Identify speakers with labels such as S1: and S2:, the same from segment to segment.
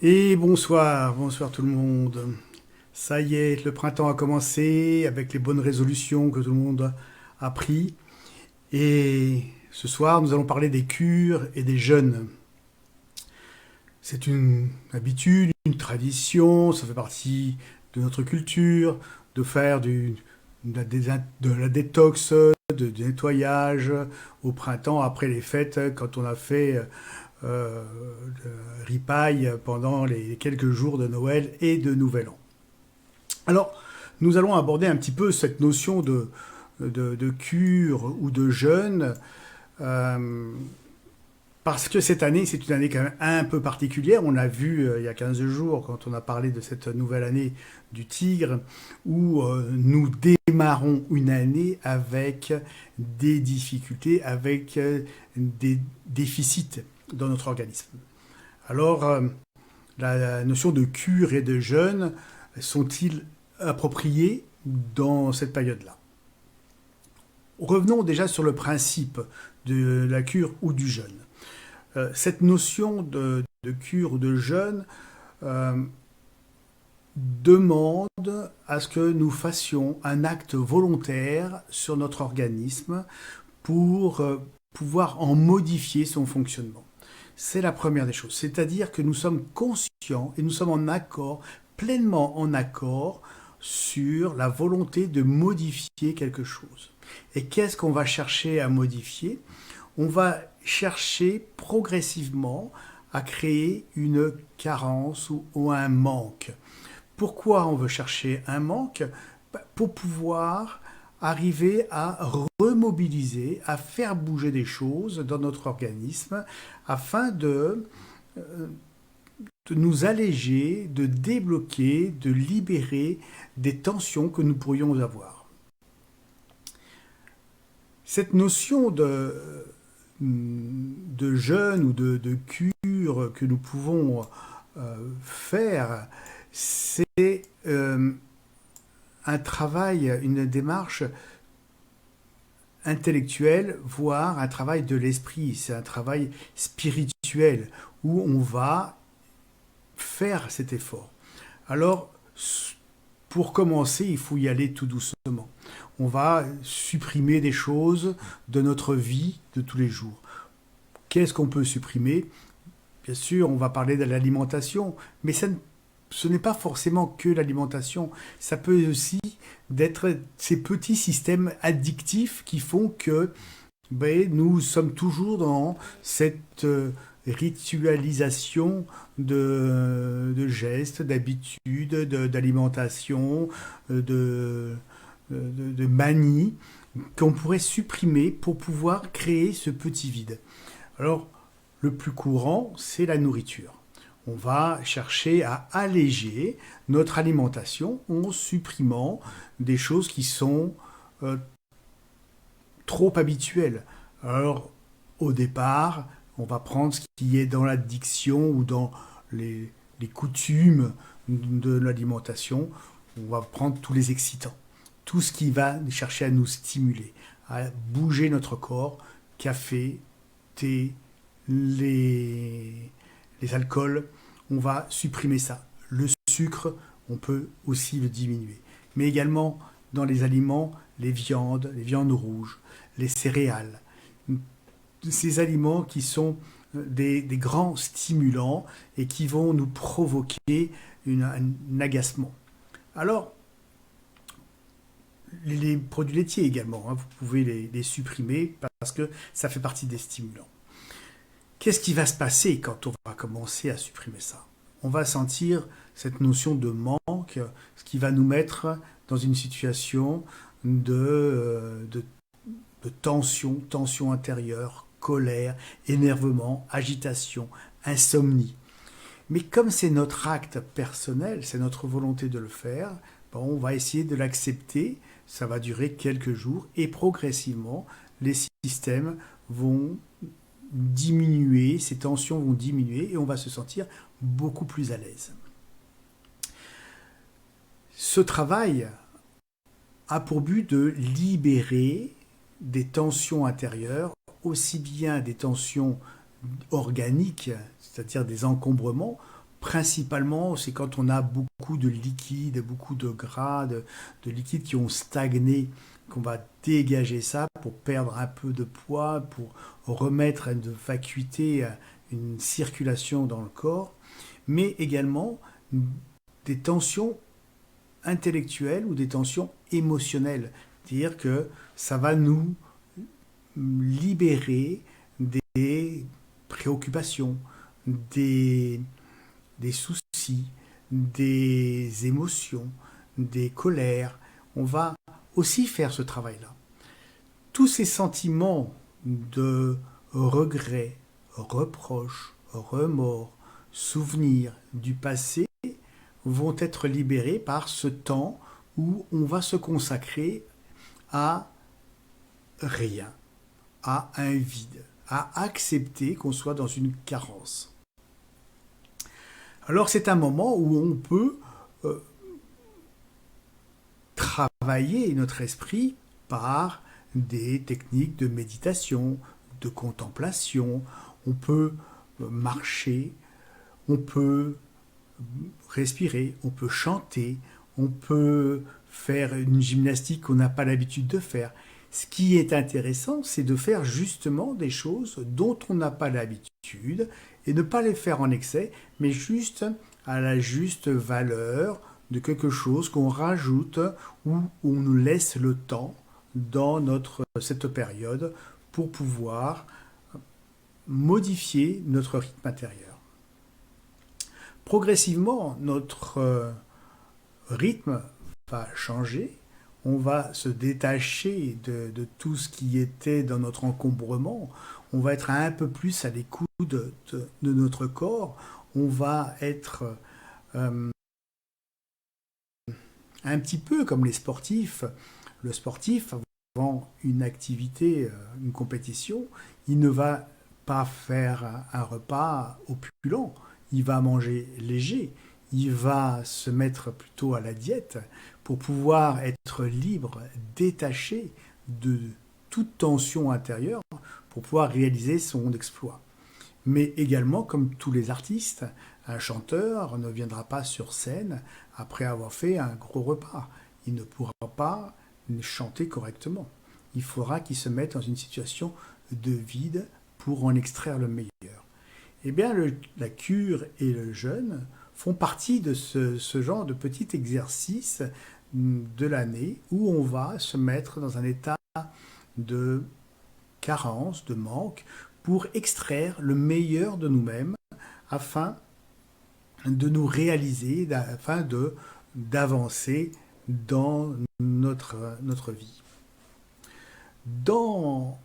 S1: Et bonsoir, bonsoir tout le monde. Ça y est, le printemps a commencé avec les bonnes résolutions que tout le monde a pris. Et ce soir, nous allons parler des cures et des jeûnes. C'est une habitude, une tradition, ça fait partie de notre culture de faire de la détox, du nettoyage au printemps après les fêtes, quand on a fait de ripaille pendant les quelques jours de Noël et de Nouvel An. Alors, nous allons aborder un petit peu cette notion de cure ou de jeûne, euh, parce que cette année, c'est une année quand même un peu particulière. On l'a vu il y a 15 jours quand on a parlé de cette nouvelle année du tigre, où nous démarrons une année avec des difficultés, avec des déficits dans notre organisme. Alors, la notion de cure et de jeûne sont-ils appropriés dans cette période-là? Revenons déjà sur le principe de la cure ou du jeûne. Cette notion de cure ou de jeûne euh, demande à ce que nous fassions un acte volontaire sur notre organisme pour pouvoir en modifier son fonctionnement. C'est la première des choses. C'est-à-dire que nous sommes conscients et nous sommes en accord, pleinement en accord sur la volonté de modifier quelque chose. Et qu'est-ce qu'on va chercher à modifier? On va chercher progressivement à créer une carence ou un manque. Pourquoi on veut chercher un manque? Pour pouvoir arriver à remobiliser, à faire bouger des choses dans notre organisme afin de nous alléger, de débloquer, de libérer des tensions que nous pourrions avoir. Cette notion de jeûne ou de cure que nous pouvons faire, c'est un travail, une démarche intellectuelle, voire un travail de l'esprit. C'est un travail spirituel où on va faire cet effort. Alors, pour commencer, il faut y aller tout doucement. On va supprimer des choses de notre vie de tous les jours. Qu'est-ce qu'on peut supprimer? Bien sûr, on va parler de l'alimentation, mais ce n'est pas forcément que l'alimentation. Ça peut aussi d'être ces petits systèmes addictifs qui font que nous sommes toujours dans cette ritualisation de gestes, d'habitudes, d'alimentation, de manies qu'on pourrait supprimer pour pouvoir créer ce petit vide. Alors, le plus courant, c'est la nourriture. On va chercher à alléger notre alimentation en supprimant des choses qui sont euh, trop habituelles. Alors, au départ, on va prendre ce qui est dans l'addiction ou dans les coutumes de l'alimentation. On va prendre tous les excitants, tout ce qui va chercher à nous stimuler, à bouger notre corps, café, thé, les alcools, on va supprimer ça. Le sucre, on peut aussi le diminuer. Mais également dans les aliments, les viandes rouges, les céréales. Ces aliments qui sont des grands stimulants et qui vont nous provoquer un agacement. Alors, les produits laitiers également, hein, vous pouvez les supprimer parce que ça fait partie des stimulants. Qu'est-ce qui va se passer quand on va commencer à supprimer ça? On va sentir cette notion de manque, ce qui va nous mettre dans une situation de tension, tension intérieure, colère, énervement, agitation, insomnie. Mais comme c'est notre acte personnel, c'est notre volonté de le faire, on va essayer de l'accepter, ça va durer quelques jours et progressivement, les systèmes vont diminuer, ces tensions vont diminuer et on va se sentir beaucoup plus à l'aise. Ce travail a pour but de libérer des tensions intérieures, aussi bien des tensions organiques, c'est-à-dire des encombrements, Principalement, c'est quand on a beaucoup de liquide, beaucoup de gras, de liquides qui ont stagné, qu'on va dégager ça pour perdre un peu de poids, pour remettre une vacuité, une circulation dans le corps, mais également des tensions intellectuelles ou des tensions émotionnelles. C'est-à-dire que ça va nous libérer des préoccupations, des, des soucis, des émotions, des colères. On va aussi faire ce travail-là. Tous ces sentiments de regret, reproche, remords, souvenirs du passé vont être libérés par ce temps où on va se consacrer à rien, à un vide, à accepter qu'on soit dans une carence. Alors c'est un moment où on peut euh, travailler notre esprit par des techniques de méditation, de contemplation. On peut marcher, on peut respirer, on peut chanter, on peut faire une gymnastique qu'on n'a pas l'habitude de faire. Ce qui est intéressant, c'est de faire justement des choses dont on n'a pas l'habitude et ne pas les faire en excès, mais juste à la juste valeur de quelque chose qu'on rajoute ou on nous laisse le temps dans cette période pour pouvoir modifier notre rythme intérieur. Progressivement, notre rythme va changer, on va se détacher de tout ce qui était dans notre encombrement, on va être un peu plus à l'écoute de notre corps, on va être un petit peu comme les sportifs. Le sportif, avant une activité, une compétition, il ne va pas faire un repas opulent, il va manger léger, il va se mettre plutôt à la diète pour pouvoir être libre, détaché de toute tension intérieure, pour pouvoir réaliser son exploit. Mais également, comme tous les artistes, un chanteur ne viendra pas sur scène après avoir fait un gros repas. Il ne pourra pas chanter correctement. Il faudra qu'il se mette dans une situation de vide pour en extraire le meilleur. Eh bien, la cure et le jeûne font partie de ce genre de petit exercice de l'année où on va se mettre dans un état de carence, de manque, pour extraire le meilleur de nous-mêmes afin de nous réaliser, afin d'avancer dans notre vie. Dans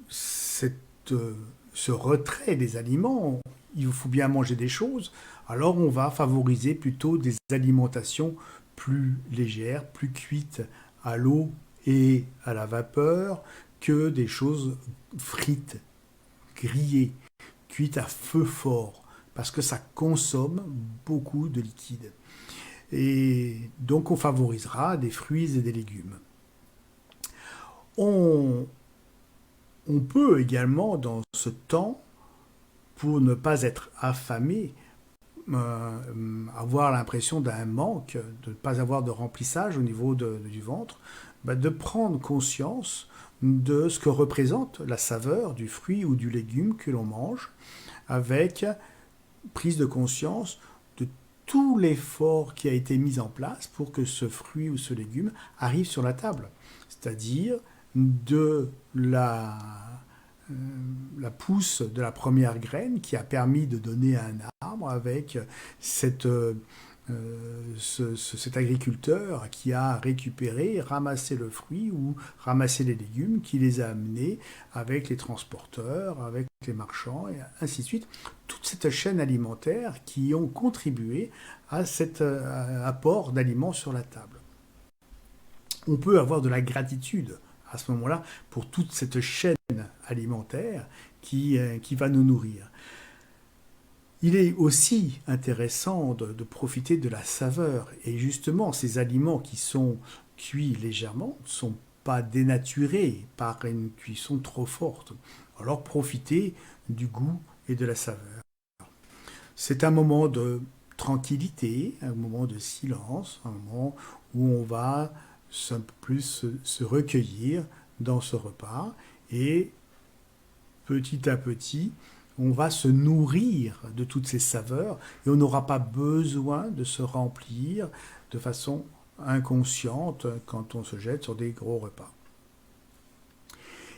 S1: ce retrait des aliments, il faut bien manger des choses, alors on va favoriser plutôt des alimentations plus légères, plus cuites à l'eau et à la vapeur, que des choses frites, grillées, cuites à feu fort, parce que ça consomme beaucoup de liquide. Et donc on favorisera des fruits et des légumes. On, on peut également, dans ce temps, pour ne pas être affamé, avoir l'impression d'un manque, de ne pas avoir de remplissage au niveau du ventre, de prendre conscience de ce que représente la saveur du fruit ou du légume que l'on mange, avec prise de conscience de tout l'effort qui a été mis en place pour que ce fruit ou ce légume arrive sur la table. C'est-à-dire de la pousse de la première graine qui a permis de donner un arbre avec cet agriculteur qui a récupéré, ramassé le fruit ou ramassé les légumes, qui les a amenés avec les transporteurs, avec les marchands, et ainsi de suite. Toute cette chaîne alimentaire qui ont contribué à cet apport d'aliments sur la table. On peut avoir de la gratitude à ce moment-là pour toute cette chaîne alimentaire qui va nous nourrir. Il est aussi intéressant de profiter de la saveur. Et justement, ces aliments qui sont cuits légèrement ne sont pas dénaturés par une cuisson trop forte. Alors profitez du goût et de la saveur. C'est un moment de tranquillité, un moment de silence, un moment où on va un peu plus se recueillir dans ce repas et petit à petit, on va se nourrir de toutes ces saveurs et on n'aura pas besoin de se remplir de façon inconsciente quand on se jette sur des gros repas.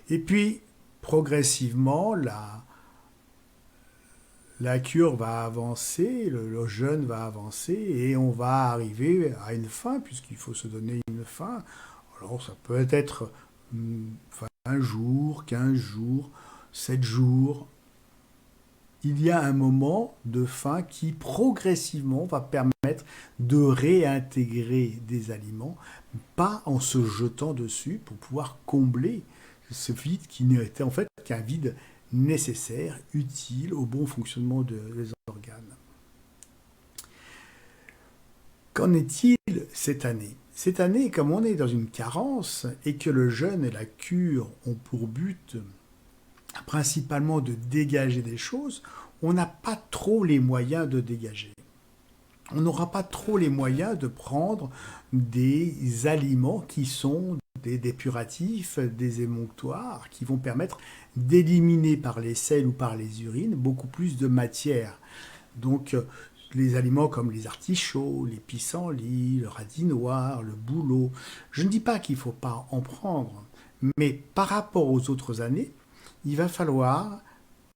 S1: Et puis, progressivement, la cure va avancer, le jeûne va avancer et on va arriver à une fin, puisqu'il faut se donner une fin. Alors ça peut être 20 jours, 15 jours, 7 jours. Il y a un moment de fin qui progressivement va permettre de réintégrer des aliments, pas en se jetant dessus pour pouvoir combler ce vide qui n'était en fait qu'un vide nécessaire, utile au bon fonctionnement des organes. Qu'en est-il cette année? Cette année, comme on est dans une carence et que le jeûne et la cure ont pour but principalement de dégager des choses, on n'a pas trop les moyens de dégager. On n'aura pas trop les moyens de prendre des aliments qui sont des dépuratifs, des émonctoires, qui vont permettre d'éliminer par les selles ou par les urines beaucoup plus de matière. Donc les aliments comme les artichauts, les pissenlits, le radis noir, le bouleau, je ne dis pas qu'il ne faut pas en prendre, mais par rapport aux autres années, il va falloir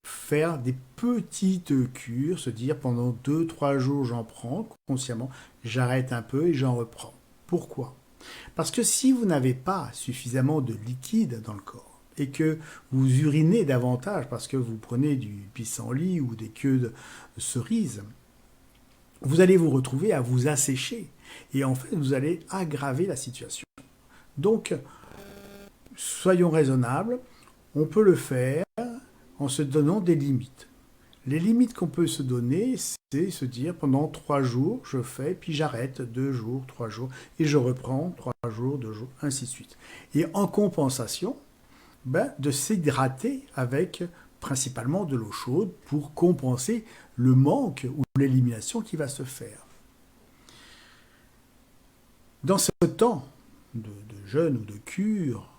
S1: faire des petites cures, se dire pendant 2, 3 jours j'en prends consciemment, j'arrête un peu et j'en reprends. Pourquoi? Parce que si vous n'avez pas suffisamment de liquide dans le corps et que vous urinez davantage parce que vous prenez du pissenlit ou des queues de cerises, vous allez vous retrouver à vous assécher et en fait vous allez aggraver la situation. Donc, soyons raisonnables, on peut le faire en se donnant des limites. Les limites qu'on peut se donner, c'est se dire pendant 3 jours, je fais, puis j'arrête 2 jours, 3 jours, et je reprends 3 jours, 2 jours, ainsi de suite. Et en compensation, de s'hydrater avec principalement de l'eau chaude pour compenser le manque ou l'élimination qui va se faire. Dans ce temps de jeûne ou de cure,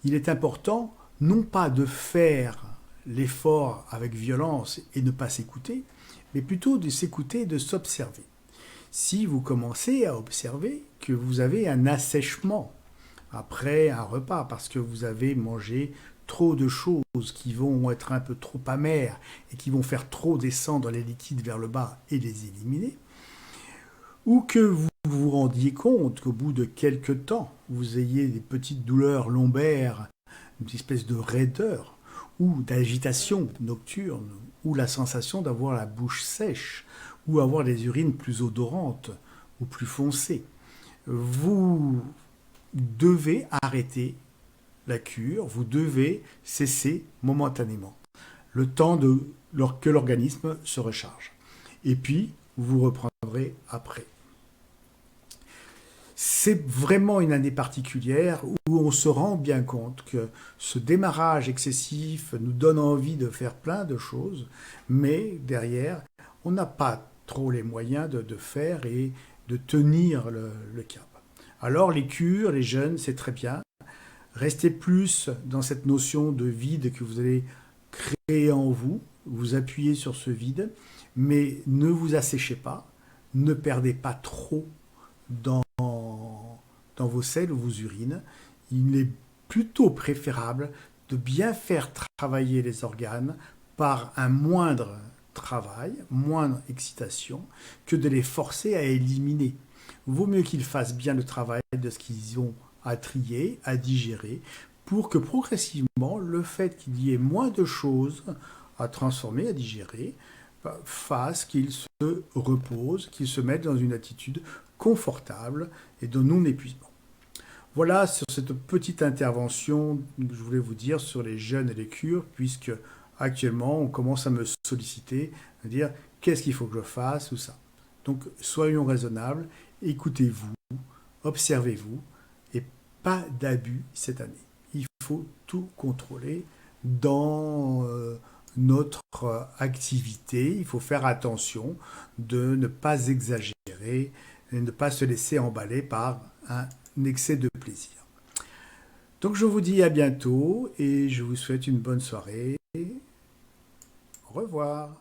S1: il est important non pas de faire l'effort avec violence et ne pas s'écouter, mais plutôt de s'écouter et de s'observer. Si vous commencez à observer que vous avez un assèchement après un repas parce que vous avez mangé trop de choses qui vont être un peu trop amères et qui vont faire trop descendre les liquides vers le bas et les éliminer, ou que vous vous rendiez compte qu'au bout de quelques temps, vous ayez des petites douleurs lombaires, une espèce de raideur, ou d'agitation nocturne, ou la sensation d'avoir la bouche sèche, ou avoir des urines plus odorantes ou plus foncées. Vous devez arrêter la cure, vous devez cesser momentanément, le temps que l'organisme se recharge. Et puis, vous reprendrez après. C'est vraiment une année particulière où on se rend bien compte que ce démarrage excessif nous donne envie de faire plein de choses, mais derrière, on n'a pas trop les moyens de faire et de tenir le cap. Alors les cures, les jeûnes, c'est très bien. Restez plus dans cette notion de vide que vous allez créer en vous, vous appuyez sur ce vide, mais ne vous asséchez pas, ne perdez pas trop dans vos selles ou vos urines. Il est plutôt préférable de bien faire travailler les organes par un moindre travail, moindre excitation, que de les forcer à éliminer. Vaut mieux qu'ils fassent bien le travail de ce qu'ils ont à trier, à digérer, pour que progressivement, le fait qu'il y ait moins de choses à transformer, à digérer, fasse qu'ils se reposent, qu'ils se mettent dans une attitude confortable et de non-épuisement. Voilà sur cette petite intervention que je voulais vous dire sur les jeûnes et les cures, puisque actuellement on commence à me solliciter, à dire qu'est-ce qu'il faut que je fasse ou ça. Donc soyons raisonnables, écoutez-vous, observez-vous et pas d'abus cette année. Il faut tout contrôler dans notre activité. Il faut faire attention de ne pas exagérer et ne pas se laisser emballer par un excès de plaisir. Donc je vous dis à bientôt et je vous souhaite une bonne soirée. Au revoir.